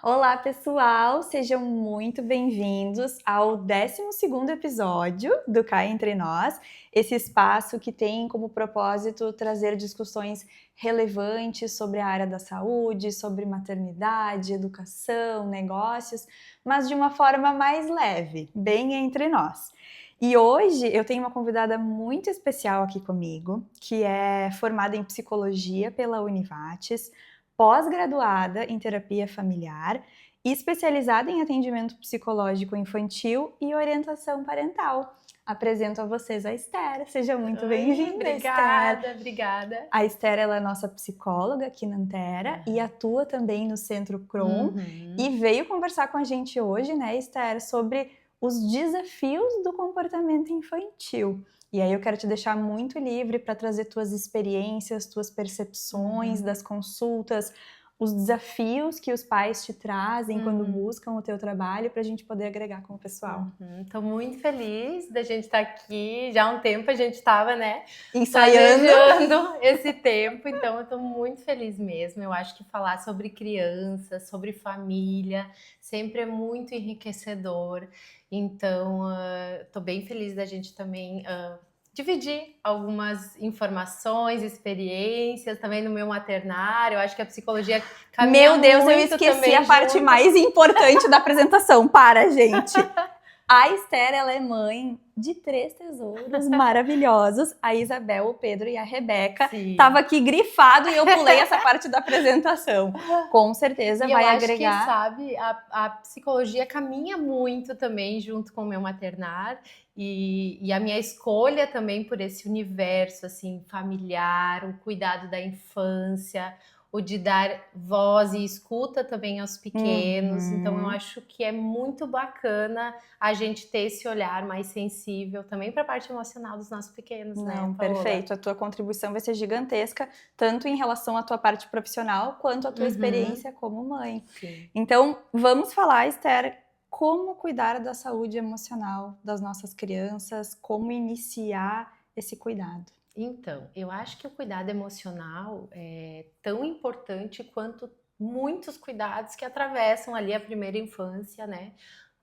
Olá, pessoal! Sejam muito bem-vindos ao 12º episódio do Cá Entre Nós, esse espaço que tem como propósito trazer discussões relevantes sobre a área da saúde, sobre maternidade, educação, negócios, mas de uma forma mais leve, bem entre nós. E hoje eu tenho uma convidada muito especial aqui comigo, que é formada em psicologia pela Univates, pós-graduada em terapia familiar e especializada em atendimento psicológico infantil e orientação parental. Apresento a vocês a Esther. Seja muito bem-vinda, Obrigada, Esther. obrigada. A Esther, ela é nossa psicóloga aqui na Antera e atua também no Centro Crom e veio conversar com a gente hoje, né, Esther, sobre os desafios do comportamento infantil. E aí eu quero te deixar muito livre para trazer tuas experiências, tuas percepções das consultas, os desafios que os pais te trazem quando buscam o teu trabalho para a gente poder agregar com o pessoal. Estou muito feliz da gente estar aqui. Já há um tempo a gente estava, né, Ensaiando esse tempo, então eu estou muito feliz mesmo. Eu acho que falar sobre crianças, sobre família, sempre é muito enriquecedor. Então, estou bem feliz da gente também dividir algumas informações, experiências, também no meu maternário. Eu acho que a psicologia caminha Meu Deus, eu muito esqueci também a parte junto. mais importante da apresentação. Para, gente! A Esther, ela é mãe de 3 tesouros maravilhosos, a Isabel, o Pedro e a Rebeca. Sim. Tava aqui grifado e eu pulei essa parte da apresentação. Com certeza E vai eu acho agregar. que, sabe, a psicologia caminha muito também junto com o meu maternar e a minha escolha também por esse universo, assim, familiar, o cuidado da infância, o de dar voz e escuta também aos pequenos. Então, eu acho que é muito bacana a gente ter esse olhar mais sensível também para a parte emocional dos nossos pequenos, né, Não, Paola? perfeito. A tua contribuição vai ser gigantesca, tanto em relação à tua parte profissional, quanto à tua experiência como mãe. Sim. Então, vamos falar, Esther, como cuidar da saúde emocional das nossas crianças, como iniciar esse cuidado. Então, eu acho que o cuidado emocional é tão importante quanto muitos cuidados que atravessam ali a primeira infância, né?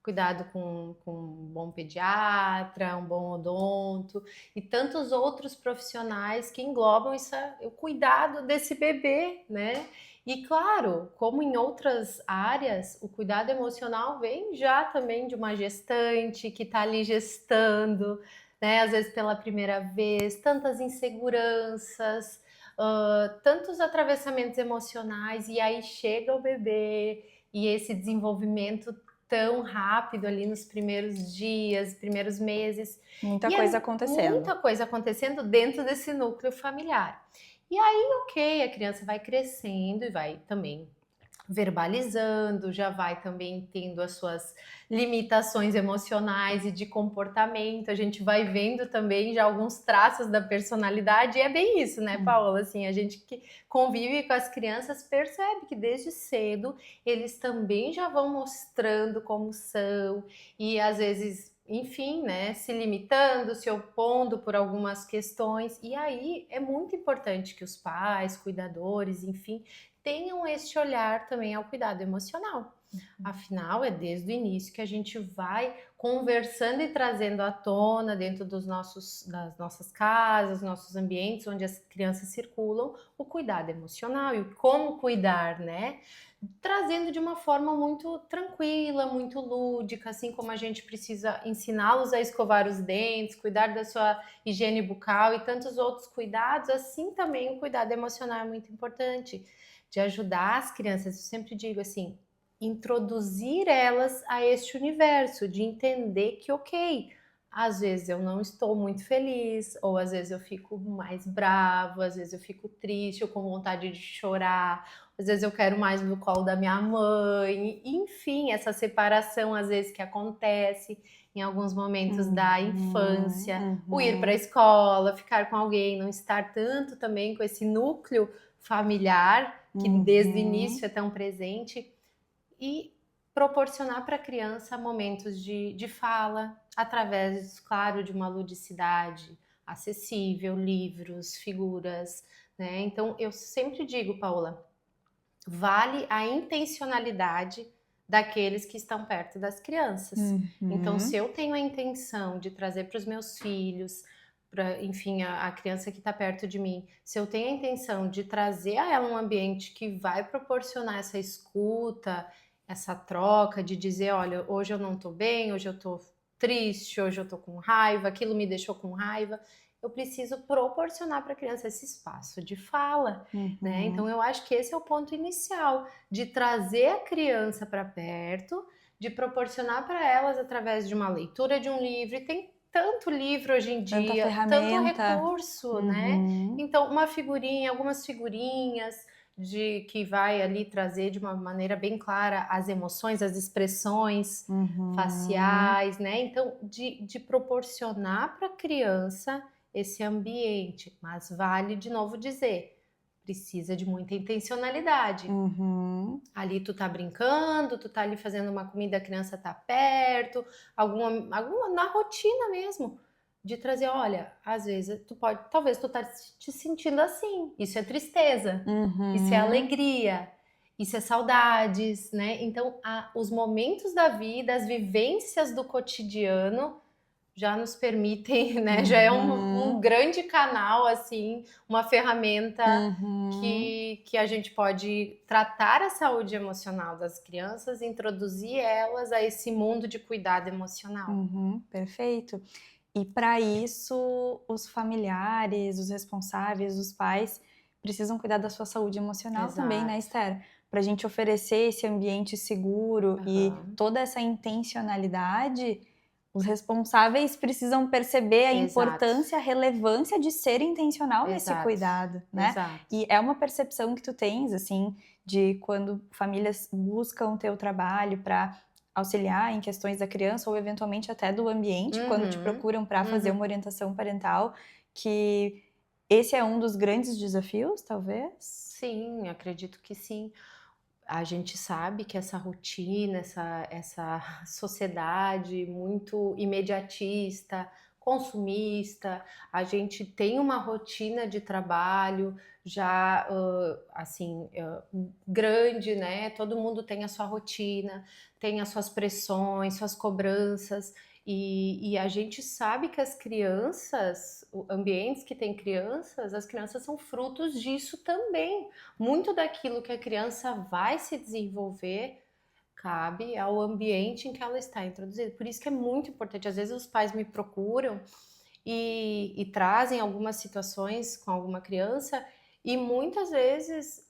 Cuidado com um bom pediatra, um bom odonto e tantos outros profissionais que englobam o cuidado desse bebê, né? E claro, como em outras áreas, o cuidado emocional vem já também de uma gestante que está ali gestando, né? Às vezes pela primeira vez, tantas inseguranças, tantos atravessamentos emocionais, e aí chega o bebê e esse desenvolvimento tão rápido ali nos primeiros dias, primeiros meses. Muita E coisa acontecendo. Muita coisa acontecendo dentro desse núcleo familiar. E aí, ok, a criança vai crescendo e vai também verbalizando, já vai também tendo as suas limitações emocionais e de comportamento. A gente vai vendo também já alguns traços da personalidade, e é bem isso, né, Paola? Assim, a gente que convive com as crianças percebe que desde cedo eles também já vão mostrando como são e às vezes, enfim, né, se limitando, se opondo por algumas questões. E aí é muito importante que os pais, cuidadores, enfim, tenham este olhar também ao cuidado emocional. Afinal, é desde o início que a gente vai conversando e trazendo à tona dentro das nossas casas, nossos ambientes onde as crianças circulam, o cuidado emocional e como cuidar, né? Trazendo de uma forma muito tranquila, muito lúdica, assim como a gente precisa ensiná-los a escovar os dentes, cuidar da sua higiene bucal e tantos outros cuidados, assim também o cuidado emocional é muito importante, de ajudar as crianças. Eu sempre digo assim, introduzir elas a este universo, de entender que, ok, às vezes eu não estou muito feliz, ou às vezes eu fico mais bravo, às vezes eu fico triste, ou com vontade de chorar, às vezes eu quero mais no colo da minha mãe, enfim, essa separação às vezes que acontece em alguns momentos da infância, o ir para a escola, ficar com alguém, não estar tanto também com esse núcleo familiar, que desde o início é tão presente, e proporcionar para a criança momentos de fala, através, claro, de uma ludicidade acessível, livros, figuras, né? Então, eu sempre digo, Paola, vale a intencionalidade daqueles que estão perto das crianças. Então, se eu tenho a intenção de trazer para os meus filhos, enfim, a criança que está perto de mim, se eu tenho a intenção de trazer a ela um ambiente que vai proporcionar essa escuta, essa troca, de dizer, olha, hoje eu não estou bem, hoje eu estou triste, hoje eu estou com raiva, aquilo me deixou com raiva, eu preciso proporcionar para a criança esse espaço de fala, né? Então eu acho que esse é o ponto inicial, de trazer a criança para perto, de proporcionar para elas através de uma leitura de um livro, e tem tanto livro hoje em dia, tanto recurso, né? Então uma figurinha, algumas figurinhas de que vai ali trazer de uma maneira bem clara as emoções, as expressões faciais, né? Então de proporcionar para a criança esse ambiente, mas vale de novo dizer, precisa de muita intencionalidade. Ali tu tá brincando, tu tá ali fazendo uma comida, a criança tá perto, alguma na rotina mesmo, de trazer, olha, às vezes talvez tu tá te sentindo assim, isso é tristeza, isso é alegria, isso é saudades, né? Então, os momentos da vida, as vivências do cotidiano já nos permitem, né? Já é um grande canal, assim, uma ferramenta que a gente pode tratar a saúde emocional das crianças e introduzir elas a esse mundo de cuidado emocional. Perfeito. E para isso, os familiares, os responsáveis, os pais precisam cuidar da sua saúde emocional também, né, Esther? Para a gente oferecer esse ambiente seguro e toda essa intencionalidade, os responsáveis precisam perceber a importância, a relevância de ser intencional nesse cuidado, né? E é uma percepção que tu tens, assim, de quando famílias buscam teu trabalho para auxiliar em questões da criança ou eventualmente até do ambiente, quando te procuram para fazer uma orientação parental, que esse é um dos grandes desafios, talvez? Sim, acredito que sim. A gente sabe que essa rotina, essa sociedade muito imediatista, consumista, a gente tem uma rotina de trabalho já assim grande, né? Todo mundo tem a sua rotina, tem as suas pressões, suas cobranças. E a gente sabe que as crianças, ambientes que têm crianças, as crianças são frutos disso também. Muito daquilo que a criança vai se desenvolver cabe ao ambiente em que ela está introduzida. Por isso que é muito importante. Às vezes os pais me procuram e trazem algumas situações com alguma criança, e muitas vezes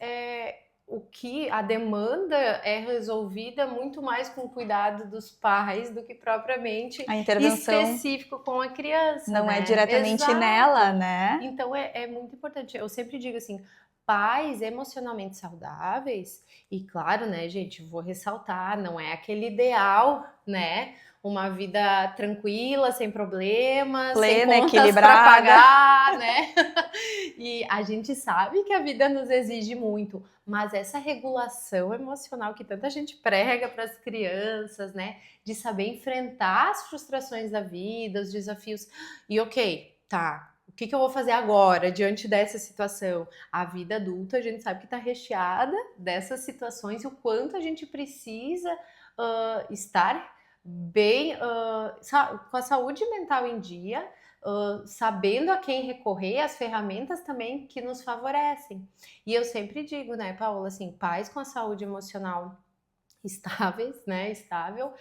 a demanda é resolvida muito mais com o cuidado dos pais do que propriamente a intervenção específico com a criança. Não né? é diretamente nela, né? Então é muito importante. Eu sempre digo assim, pais emocionalmente saudáveis, e claro, né, gente, vou ressaltar, não é aquele ideal, né? Uma vida tranquila, sem problemas, plena, sem contas equilibrada, para pagar, né? E a gente sabe que a vida nos exige muito, mas essa regulação emocional que tanta gente prega para as crianças, né? De saber enfrentar as frustrações da vida, os desafios. E ok, tá. O que eu vou fazer agora diante dessa situação? A vida adulta, a gente sabe que está recheada dessas situações, e o quanto a gente precisa estar bem, com a saúde mental em dia, sabendo a quem recorrer, as ferramentas também que nos favorecem. E eu sempre digo, né, Paola, assim, pais com a saúde emocional estável,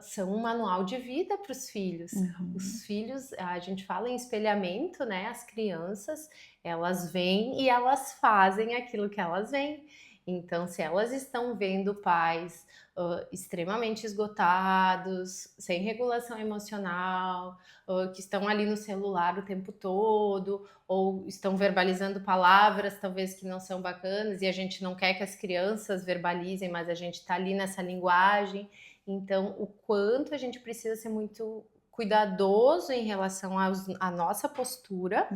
são um manual de vida para os filhos. Os filhos, a gente fala em espelhamento, né? As crianças, elas veem e elas fazem aquilo que elas veem. Então, se elas estão vendo pais extremamente esgotados, sem regulação emocional, que estão ali no celular o tempo todo, ou estão verbalizando palavras talvez que não são bacanas, e a gente não quer que as crianças verbalizem, mas a gente está ali nessa linguagem. Então, o quanto a gente precisa ser muito cuidadoso em relação à nossa postura,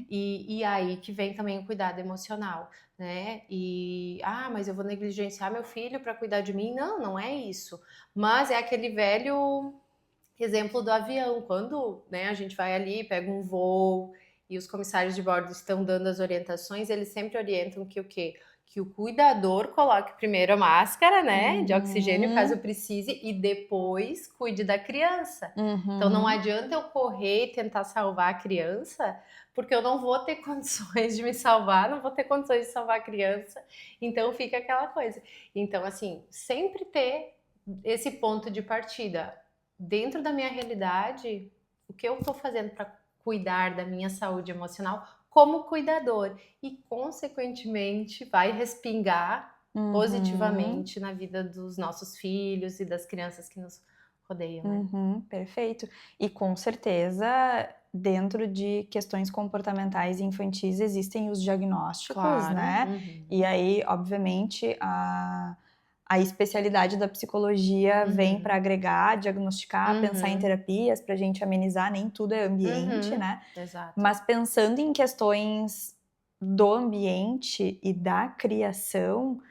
e aí que vem também o cuidado emocional, né? Mas eu vou negligenciar meu filho para cuidar de mim? Não, não é isso. Mas é aquele velho exemplo do avião, quando, né, a gente vai ali, pega um voo e os comissários de bordo estão dando as orientações, eles sempre orientam que o quê? que o cuidador coloque primeiro a máscara, né, de Uhum. oxigênio, caso precise, e depois cuide da criança. Então não adianta eu correr e tentar salvar a criança, porque eu não vou ter condições de me salvar, não vou ter condições de salvar a criança. Então fica aquela coisa. Então, assim, sempre ter esse ponto de partida. Dentro da minha realidade, o que eu estou fazendo para cuidar da minha saúde emocional como cuidador e, consequentemente, vai respingar positivamente na vida dos nossos filhos e das crianças que nos rodeiam, né? Perfeito. E com certeza, dentro de questões comportamentais infantis, existem os diagnósticos, Claro. né? E aí, obviamente, a especialidade da psicologia vem para agregar, diagnosticar, pensar em terapias, para a gente amenizar, nem tudo é ambiente, né? Exato. Mas pensando em questões do ambiente e da criação,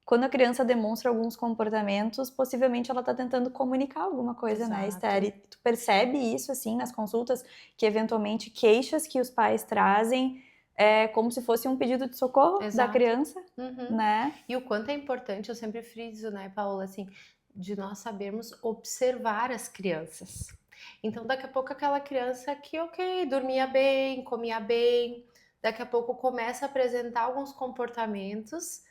quando a criança demonstra alguns comportamentos, possivelmente ela está tentando comunicar alguma coisa, né, Esther? E tu percebe isso, assim, nas consultas, que eventualmente queixas que os pais trazem é como se fosse um pedido de socorro da criança, né? E o quanto é importante, eu sempre friso, né, Paola, assim, de nós sabermos observar as crianças. Então, daqui a pouco aquela criança que, ok, dormia bem, comia bem, daqui a pouco começa a apresentar alguns comportamentos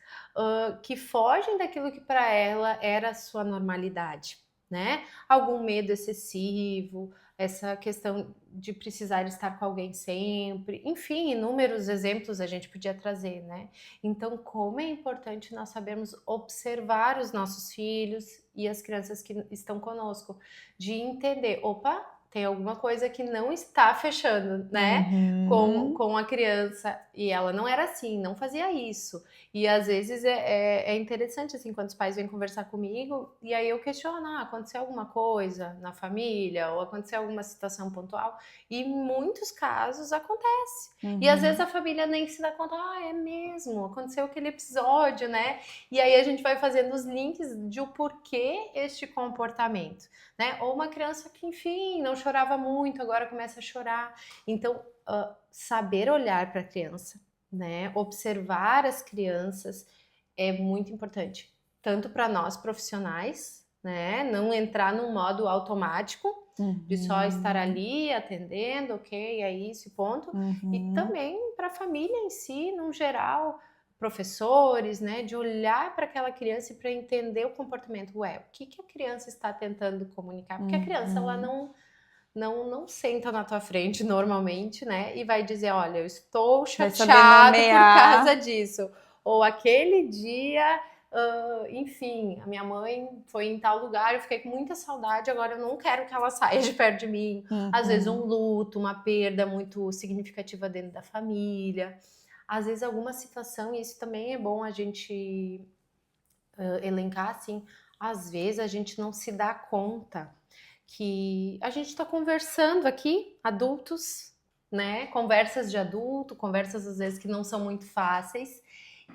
que fogem daquilo que para ela era a sua normalidade, né? Algum medo excessivo, essa questão de precisar estar com alguém sempre, enfim, inúmeros exemplos a gente podia trazer, né? Então, como é importante nós sabermos observar os nossos filhos e as crianças que estão conosco, de entender, opa, tem alguma coisa que não está fechando, né? Com a criança, e ela não era assim, não fazia isso. E às vezes é interessante, assim, quando os pais vêm conversar comigo, e aí eu questiono, aconteceu alguma coisa na família, ou aconteceu alguma situação pontual, e em muitos casos acontece. E às vezes a família nem se dá conta, é mesmo, aconteceu aquele episódio, né? E aí a gente vai fazendo os links de o porquê este comportamento, né? Ou uma criança que, enfim, não chorava muito, agora começa a chorar. Então, saber olhar para a criança, né? Observar as crianças é muito importante, tanto para nós profissionais, né? Não entrar num modo automático de só estar ali atendendo, ok, é isso, ponto. E também para a família em si, no geral, professores, né? De olhar para aquela criança e para entender o comportamento. Ué, o que a criança está tentando comunicar? Porque a criança, ela não senta na tua frente normalmente, né? E vai dizer, olha, eu estou chateado por causa disso. Ou aquele dia, enfim, a minha mãe foi em tal lugar, eu fiquei com muita saudade, agora eu não quero que ela saia de perto de mim. Às vezes um luto, uma perda muito significativa dentro da família. Às vezes alguma situação, e isso também é bom a gente elencar, assim, às vezes a gente não se dá conta que a gente está conversando aqui, adultos, né? Conversas de adulto, conversas às vezes que não são muito fáceis.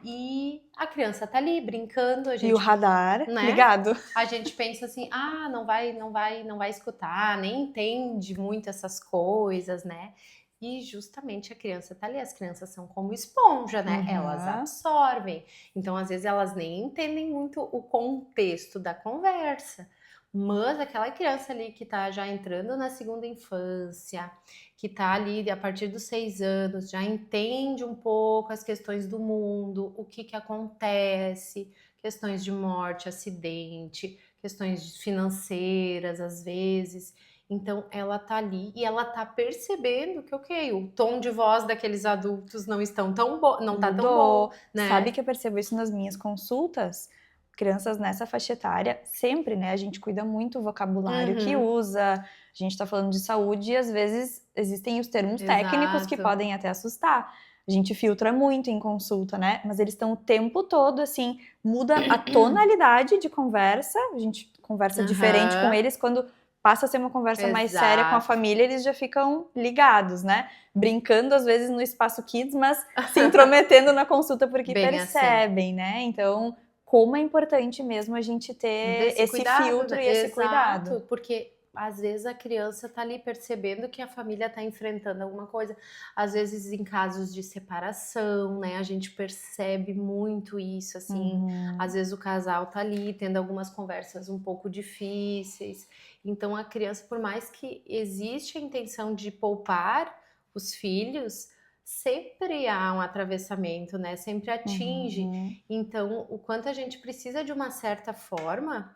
E a criança tá ali brincando, a gente, e o radar, né, ligado. A gente pensa assim, não vai escutar, nem entende muito essas coisas, né? E justamente a criança tá ali, as crianças são como esponja, né? Elas absorvem. Então, às vezes, elas nem entendem muito o contexto da conversa. Mas aquela criança ali que tá já entrando na segunda infância, que tá ali a partir dos 6 anos, já entende um pouco as questões do mundo, o que acontece, questões de morte, acidente, questões financeiras, às vezes. Então, ela tá ali e ela tá percebendo que, ok, o tom de voz daqueles adultos não está tão bom, né? Sabe que eu percebo isso nas minhas consultas? Crianças nessa faixa etária, sempre, né? A gente cuida muito o vocabulário que usa, a gente tá falando de saúde e às vezes existem os termos técnicos que podem até assustar. A gente filtra muito em consulta, né? Mas eles estão o tempo todo, assim, muda a tonalidade de conversa, a gente conversa diferente com eles quando passa a ser uma conversa mais séria com a família, eles já ficam ligados, né? Brincando, às vezes, no espaço kids, mas se intrometendo na consulta porque percebem, né? Então, como é importante mesmo a gente ter esse filtro e esse cuidado. Porque às vezes a criança está ali percebendo que a família está enfrentando alguma coisa, às vezes em casos de separação, né, a gente percebe muito isso, assim, às vezes o casal tá ali tendo algumas conversas um pouco difíceis, então a criança, por mais que existe a intenção de poupar os filhos, sempre há um atravessamento, né, sempre atinge, então o quanto a gente precisa de uma certa forma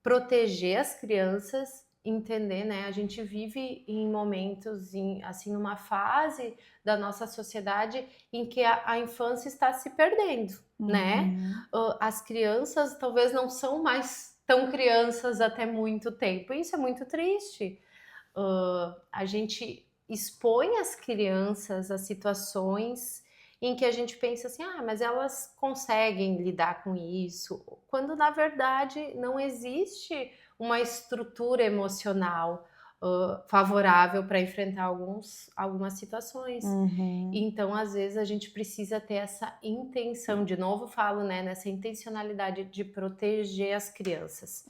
proteger as crianças, entender, né? A gente vive em momentos, assim, numa fase da nossa sociedade em que a infância está se perdendo, né? As crianças talvez não são mais tão crianças até muito tempo. Isso é muito triste. A gente expõe as crianças a situações em que a gente pensa assim, mas elas conseguem lidar com isso, quando na verdade não existe uma estrutura emocional favorável para enfrentar algumas situações. Então, às vezes, a gente precisa ter essa intenção, de novo falo, né, nessa intencionalidade de proteger as crianças.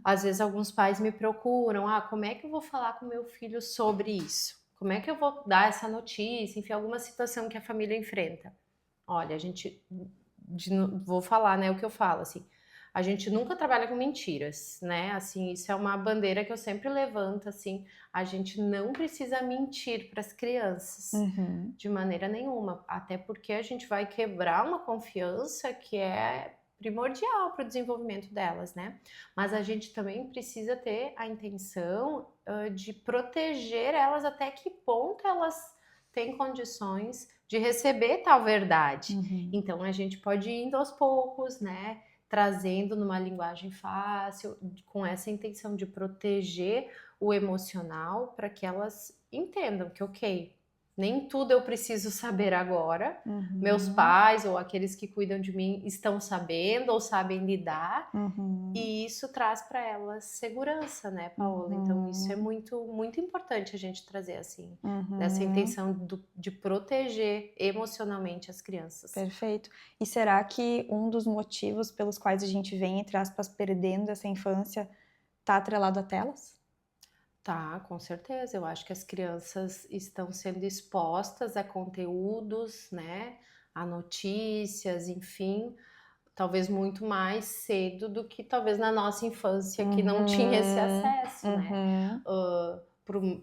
Às vezes, alguns pais me procuram, como é que eu vou falar com meu filho sobre isso? Como é que eu vou dar essa notícia? Enfim, alguma situação que a família enfrenta. Olha, a gente... vou falar, né, o que eu falo, assim. A gente nunca trabalha com mentiras, né? Assim, isso é uma bandeira que eu sempre levanto, assim. A gente não precisa mentir para as crianças, de maneira nenhuma. Até porque a gente vai quebrar uma confiança que é primordial para o desenvolvimento delas, né? Mas a gente também precisa ter a intenção de proteger elas até que ponto elas têm condições de receber tal verdade. Então a gente pode ir indo aos poucos, né? Trazendo numa linguagem fácil, com essa intenção de proteger o emocional, para que elas entendam que, ok, nem tudo eu preciso saber agora. Meus pais ou aqueles que cuidam de mim estão sabendo ou sabem lidar. E isso traz para elas segurança, né, Paola? Então isso é muito, muito importante a gente trazer, assim, dessa intenção de proteger emocionalmente as crianças. Perfeito. E será que um dos motivos pelos quais a gente vem, entre aspas, perdendo essa infância, tá atrelado a telas? Tá, com certeza. Eu acho que as crianças estão sendo expostas a conteúdos, né, a notícias, enfim, talvez muito mais cedo do que talvez na nossa infância, que não tinha esse acesso, né?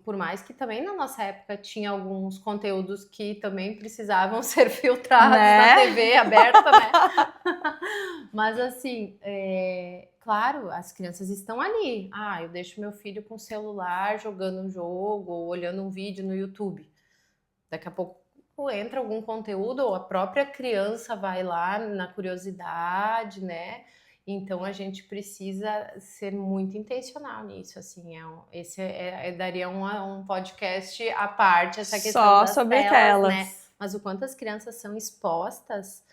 Por mais que também na nossa época tinha alguns conteúdos que também precisavam ser filtrados na TV aberta, né? Mas assim, claro, as crianças estão ali. Eu deixo meu filho com o celular jogando um jogo ou olhando um vídeo no YouTube. Daqui a pouco entra algum conteúdo ou a própria criança vai lá na curiosidade, né? Então a gente precisa ser muito intencional nisso, assim, daria um podcast à parte, essa questão Só das sobre telas, né? telas. Mas o quanto as crianças são expostas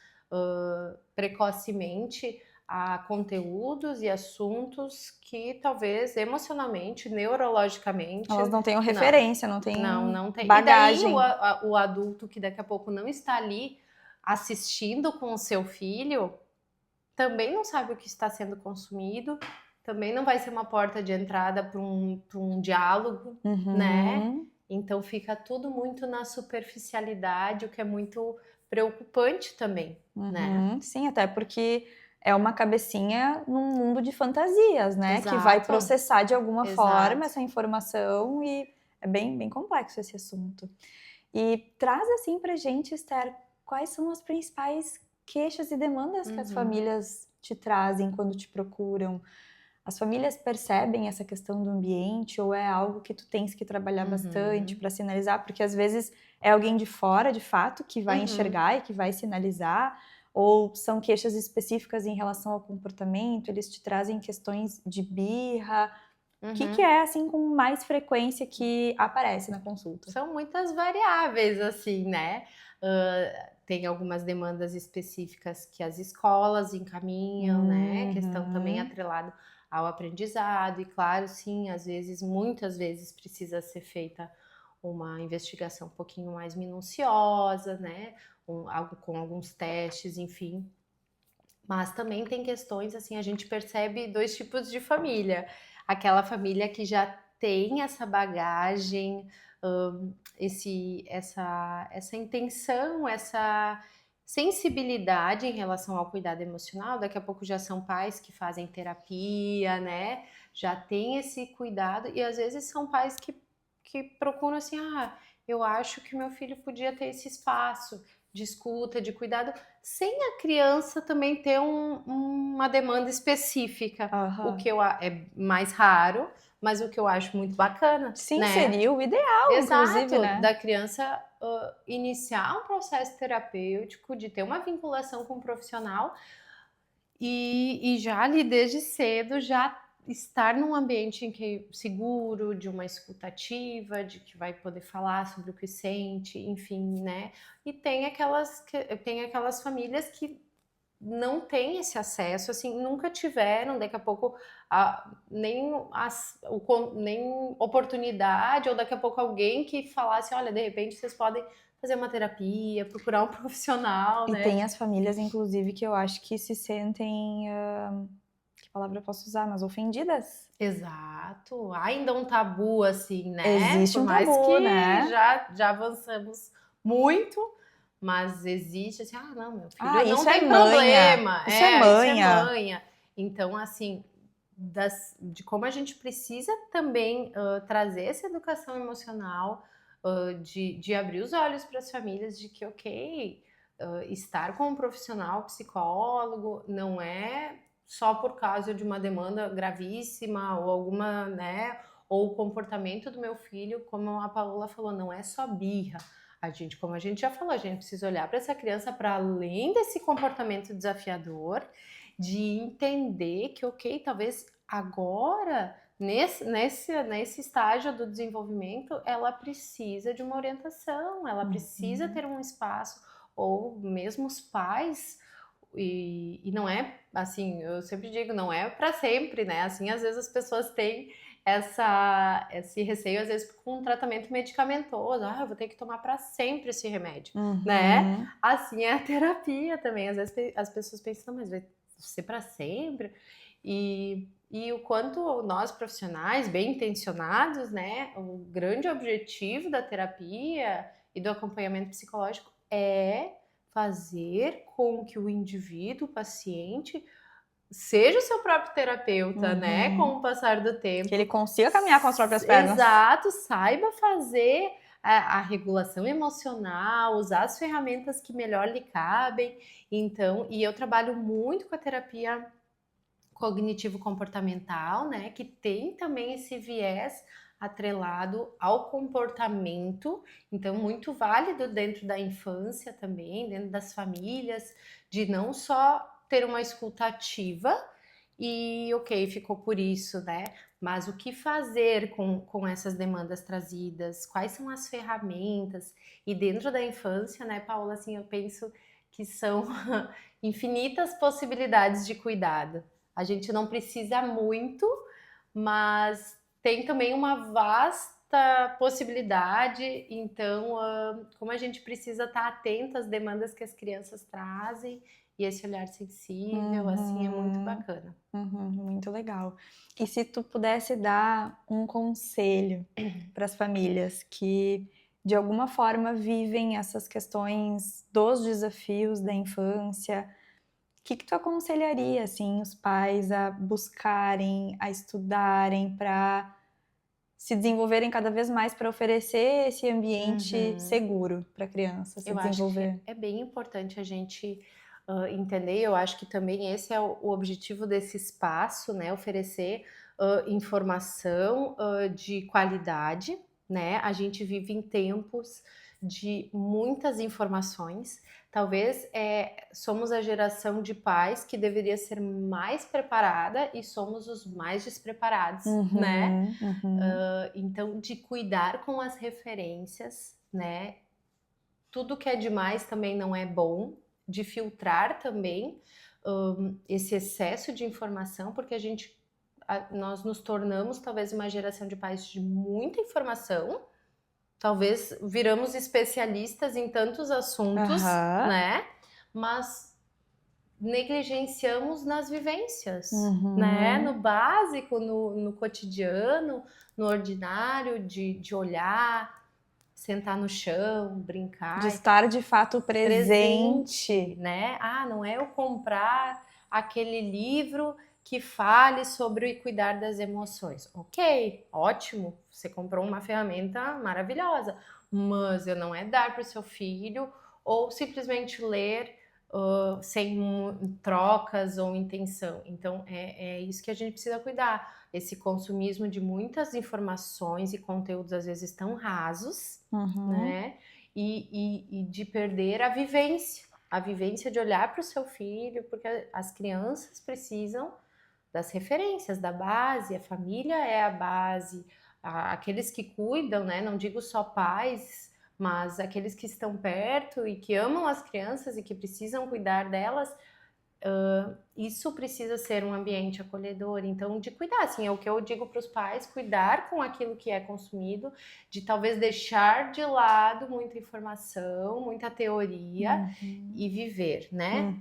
precocemente a conteúdos e assuntos que talvez emocionalmente, neurologicamente... Elas não têm referência, não tem bagagem. E daí o adulto que daqui a pouco não está ali assistindo com o seu filho também não sabe o que está sendo consumido, também não vai ser uma porta de entrada para um diálogo, né? Então fica tudo muito na superficialidade, o que é muito preocupante também, né? Sim, até porque é uma cabecinha num mundo de fantasias, né? Exato. Que vai processar de alguma forma essa informação e é bem, bem complexo esse assunto. E traz assim pra gente, Esther, quais são as principais queixas e demandas que as famílias te trazem quando te procuram? As famílias percebem essa questão do ambiente ou é algo que tu tens que trabalhar bastante para sinalizar? Porque às vezes é alguém de fora, de fato, que vai enxergar e que vai sinalizar, ou são queixas específicas em relação ao comportamento, eles te trazem questões de birra. O que é, assim, com mais frequência que aparece na consulta? São muitas variáveis, assim, né? Tem algumas demandas específicas que as escolas encaminham, né? Questão também atrelado ao aprendizado. E claro, sim, às vezes, muitas vezes precisa ser feita uma investigação um pouquinho mais minuciosa, né? Algo com alguns testes, enfim. Mas também tem questões, assim, a gente percebe dois tipos de família. aquela família que já tem essa bagagem, essa intenção, essa sensibilidade em relação ao cuidado emocional. Daqui a pouco já são pais que fazem terapia, né? Já tem esse cuidado, e às vezes são pais que procuram assim, eu acho que meu filho podia ter esse espaço de escuta, de cuidado, sem a criança também ter uma demanda específica, o que é mais raro, mas o que eu acho muito bacana, Sim, né? seria o ideal, inclusive, Exato, né? da criança iniciar um processo terapêutico, de ter uma vinculação com o profissional e já ali desde cedo já estar num ambiente em que seguro, de uma escuta ativa, de que vai poder falar sobre o que sente, enfim, né? E tem aquelas famílias que não têm esse acesso, assim, nunca tiveram, daqui a pouco nem oportunidade, ou daqui a pouco alguém que falasse, olha, de repente vocês podem fazer uma terapia, procurar um profissional, E né? tem as famílias, inclusive, que eu acho que se sentem, que palavra eu posso usar, mas ofendidas. Exato. Há ainda um tabu, assim, né? Existe Por um mais tabu, que né? já avançamos muito, mas existe assim, não, meu filho não Isso é tem manha. problema. Isso é Isso é manha. manha. Então, assim, de como a gente precisa também trazer essa educação emocional, de abrir os olhos para as famílias de que, ok, estar com um profissional psicólogo não é só por causa de uma demanda gravíssima ou alguma, né, ou o comportamento do meu filho, como a Paola falou, não é só birra. Como a gente já falou, a gente precisa olhar para essa criança para além desse comportamento desafiador, de entender que, ok, talvez agora, nesse estágio do desenvolvimento, ela precisa de uma orientação, ela precisa ter um espaço, ou mesmo os pais. E não é assim, eu sempre digo, não é para sempre, né? Assim, às vezes as pessoas têm esse receio, às vezes com um tratamento medicamentoso, eu vou ter que tomar para sempre esse remédio, né? Assim é a terapia também, às vezes as pessoas pensam, mas vai ser para sempre? E o quanto nós profissionais, bem intencionados, né? O grande objetivo da terapia e do acompanhamento psicológico é fazer com que o indivíduo, o paciente, seja o seu próprio terapeuta, né? Com o passar do tempo. Que ele consiga caminhar com as próprias pernas. Exato, saiba fazer a regulação emocional, usar as ferramentas que melhor lhe cabem. Então, e eu trabalho muito com a terapia cognitivo-comportamental, né? Que tem também esse viés atrelado ao comportamento, então muito válido dentro da infância também, dentro das famílias, de não só ter uma escuta ativa e ok, ficou por isso, né? Mas o que fazer com essas demandas trazidas? Quais são as ferramentas? E dentro da infância, né, Paula, assim, eu penso que são infinitas possibilidades de cuidado. A gente não precisa muito, mas tem também uma vasta possibilidade. Então, como a gente precisa estar atento às demandas que as crianças trazem e esse olhar sensível, assim, é muito bacana. Muito legal. E se tu pudesse dar um conselho para as famílias que de alguma forma vivem essas questões dos desafios da infância, o que tu aconselharia, assim, os pais a buscarem, a estudarem para se desenvolverem cada vez mais para oferecer esse ambiente seguro para a criança se desenvolver? Acho que é bem importante a gente entender. Eu acho que também esse é o objetivo desse espaço, né? Oferecer informação de qualidade, né? A gente vive em tempos de muitas informações. Talvez somos a geração de pais que deveria ser mais preparada e somos os mais despreparados, né? Então, de cuidar com as referências, né? Tudo que é demais também não é bom, de filtrar também esse excesso de informação, porque nós nos tornamos talvez uma geração de pais de muita informação. Talvez viramos especialistas em tantos assuntos, né? Mas negligenciamos nas vivências, Uhum. né? No básico, no cotidiano, no ordinário, de olhar, sentar no chão, brincar. De estar de fato presente. Né? Ah, não é eu comprar aquele livro que fale sobre o cuidar das emoções. Ok, ótimo, você comprou uma ferramenta maravilhosa, mas não é dar para o seu filho ou simplesmente ler sem trocas ou intenção. Então, é isso que a gente precisa cuidar. Esse consumismo de muitas informações e conteúdos, às vezes, tão rasos, né? E de perder a vivência de olhar para o seu filho, porque as crianças precisam das referências, da base, a família é a base, aqueles que cuidam, né? Não digo só pais, mas aqueles que estão perto e que amam as crianças e que precisam cuidar delas, isso precisa ser um ambiente acolhedor. Então, de cuidar, assim, é o que eu digo para os pais, cuidar com aquilo que é consumido, de talvez deixar de lado muita informação, muita teoria e viver, né?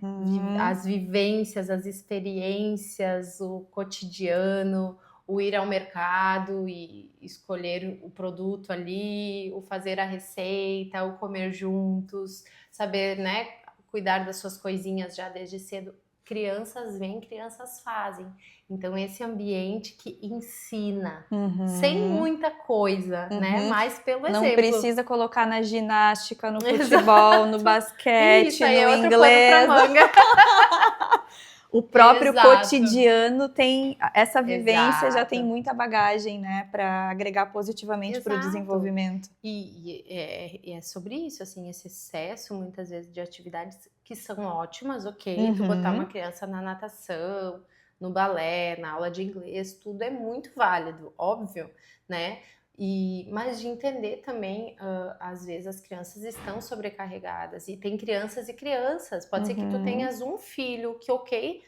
As vivências, as experiências, o cotidiano, o ir ao mercado e escolher o produto ali, o fazer a receita, o comer juntos, saber, né? Cuidar das suas coisinhas já desde cedo. Crianças vêm, crianças fazem. Então, esse ambiente que ensina, sem muita coisa, né? Mas pelo exemplo. Não precisa colocar na ginástica, no futebol, no basquete, isso, aí no é outro inglês. pano pra manga. O próprio Exato. Cotidiano tem essa vivência, já Exato. tem muita bagagem, né, para agregar positivamente para o desenvolvimento. E é sobre isso, assim, esse excesso muitas vezes de atividades que são ótimas, ok, tu botar uma criança na natação, no balé, na aula de inglês, tudo é muito válido, óbvio, né? Mas de entender também, às vezes as crianças estão sobrecarregadas e tem crianças e crianças. Pode ser que tu tenhas um filho que, ok,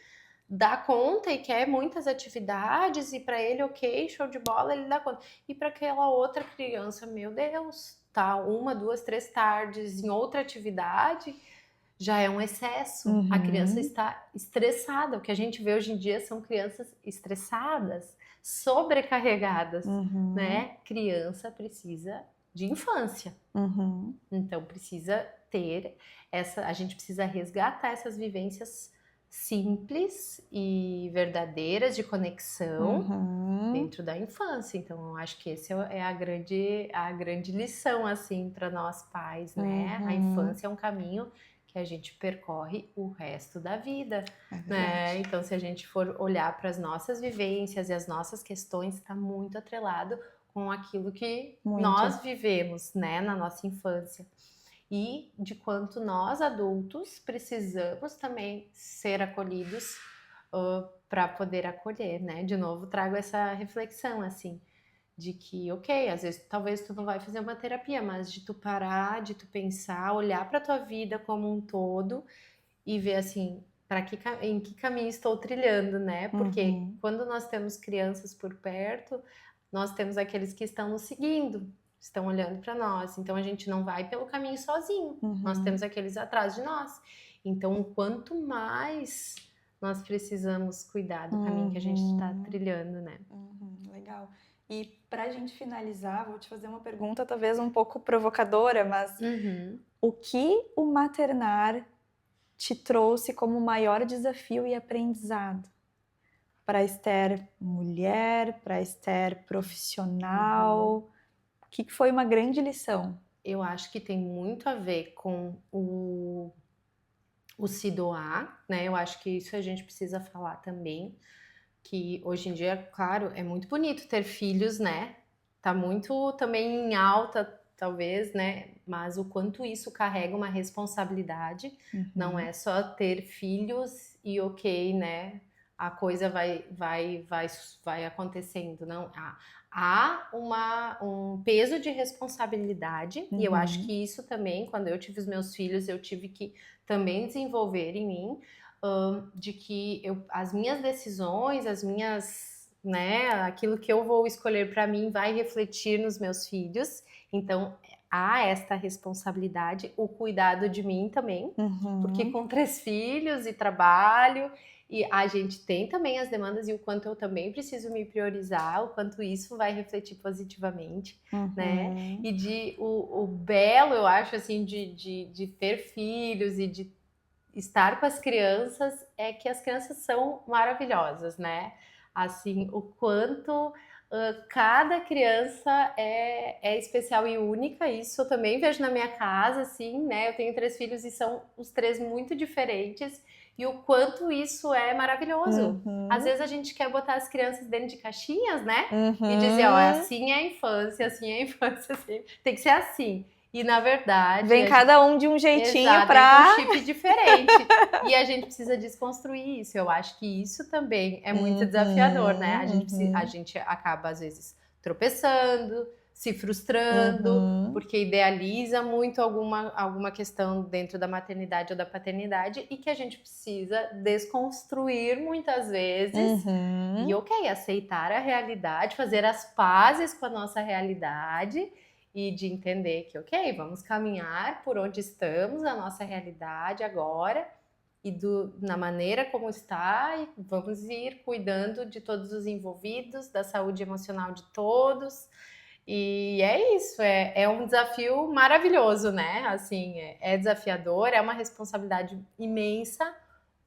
dá conta e quer muitas atividades e para ele, ok, show de bola, ele dá conta. E para aquela outra criança, meu Deus, tá 1, 2, 3 tardes em outra atividade, já é um excesso. A criança está estressada. O que a gente vê hoje em dia são crianças estressadas, sobrecarregadas, né? Criança precisa de infância. Então precisa ter a gente precisa resgatar essas vivências simples e verdadeiras de conexão dentro da infância. Então eu acho que esse é a grande lição assim para nós pais, né? A infância é um caminho que a gente percorre o resto da vida, né? Então, se a gente for olhar para as nossas vivências e as nossas questões, está muito atrelado com aquilo que nós vivemos, né, na nossa infância. E de quanto nós, adultos, precisamos também ser acolhidos para poder acolher, né? De novo, trago essa reflexão, assim, de que, ok, às vezes talvez tu não vai fazer uma terapia, mas de tu parar, de tu pensar, olhar para tua vida como um todo e ver assim, em que caminho estou trilhando, né? Porque quando nós temos crianças por perto, nós temos aqueles que estão nos seguindo, estão olhando para nós. Então a gente não vai pelo caminho sozinho. Nós temos aqueles atrás de nós. Então, quanto mais nós precisamos cuidar do caminho que a gente está trilhando, né? Legal. E para a gente finalizar, vou te fazer uma pergunta talvez um pouco provocadora, mas o que o maternar te trouxe como maior desafio e aprendizado? Para a Esther mulher, para a Esther profissional, o que foi uma grande lição? Eu acho que tem muito a ver com o se doar, né? Eu acho que isso a gente precisa falar também, que hoje em dia, claro, é muito bonito ter filhos, né? Tá muito também em alta, talvez, né? Mas o quanto isso carrega uma responsabilidade, não é só ter filhos e ok, né? A coisa vai acontecendo, não. Há um peso de responsabilidade e eu acho que isso também, quando eu tive os meus filhos, eu tive que também desenvolver em mim, de que as minhas decisões, né, aquilo que eu vou escolher para mim vai refletir nos meus filhos. Então, há esta responsabilidade, o cuidado de mim também, porque com 3 filhos e trabalho, e a gente tem também as demandas e o quanto eu também preciso me priorizar, o quanto isso vai refletir positivamente, né? E o belo, eu acho, assim, de ter filhos e de estar com as crianças é que as crianças são maravilhosas, né? Assim, o quanto cada criança é especial e única, isso eu também vejo na minha casa, assim, né? Eu tenho 3 filhos e são os 3 muito diferentes, e o quanto isso é maravilhoso. Às vezes a gente quer botar as crianças dentro de caixinhas, né? E dizer, ó, assim é a infância, assim é a infância, assim, tem que ser assim. E na verdade... Vem cada um de um jeitinho um chip diferente. E a gente precisa desconstruir isso. Eu acho que isso também é muito desafiador, né? A gente acaba, às vezes, tropeçando, se frustrando, porque idealiza muito alguma questão dentro da maternidade ou da paternidade e que a gente precisa desconstruir muitas vezes. E aceitar a realidade, fazer as pazes com a nossa realidade e de entender que, vamos caminhar por onde estamos, a nossa realidade agora, e na maneira como está, e vamos ir cuidando de todos os envolvidos, da saúde emocional de todos. E é isso, é um desafio maravilhoso, né? Assim, é desafiador, é uma responsabilidade imensa,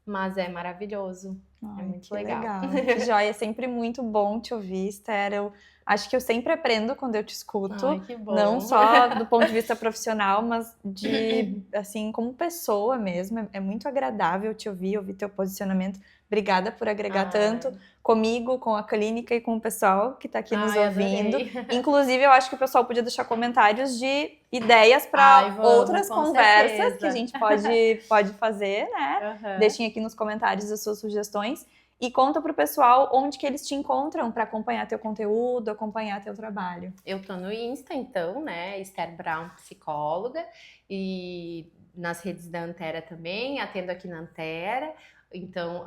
mas é maravilhoso. É muito legal. Que joia, é sempre muito bom te ouvir, Esther. Eu acho que eu sempre aprendo quando eu te escuto. Ai, que bom. Não só do ponto de vista profissional, mas assim, como pessoa mesmo. É muito agradável te ouvir teu posicionamento. Obrigada por agregar tanto comigo, com a clínica e com o pessoal que está aqui nos ouvindo. Adorei. Inclusive, eu acho que o pessoal podia deixar comentários de ideias para outras conversas certeza. que a gente pode fazer, né? Deixem aqui nos comentários as suas sugestões. E conta pro pessoal onde que eles te encontram para acompanhar teu conteúdo, acompanhar teu trabalho. Eu tô no Insta, então, né? Esther Brown, psicóloga. E nas redes da Antera também, atendo aqui na Antera. Então,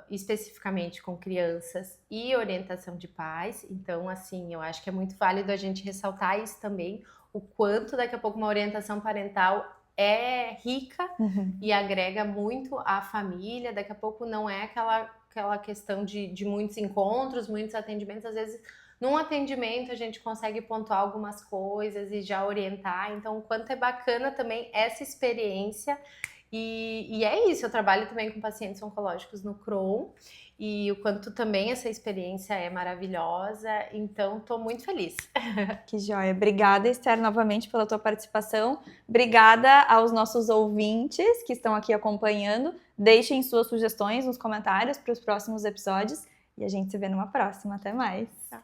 especificamente com crianças e orientação de pais. Então, assim, eu acho que é muito válido a gente ressaltar isso também, o quanto daqui a pouco uma orientação parental é rica e agrega muito à família. Daqui a pouco não é aquela questão de muitos encontros, muitos atendimentos. Às vezes, num atendimento, a gente consegue pontuar algumas coisas e já orientar. Então, o quanto é bacana também essa experiência. E é isso, eu trabalho também com pacientes oncológicos no Crohn, e o quanto também essa experiência é maravilhosa, então estou muito feliz. Que joia. Obrigada, Esther, novamente pela tua participação. Obrigada aos nossos ouvintes que estão aqui acompanhando. Deixem suas sugestões nos comentários para os próximos episódios e a gente se vê numa próxima. Até mais. Tchau.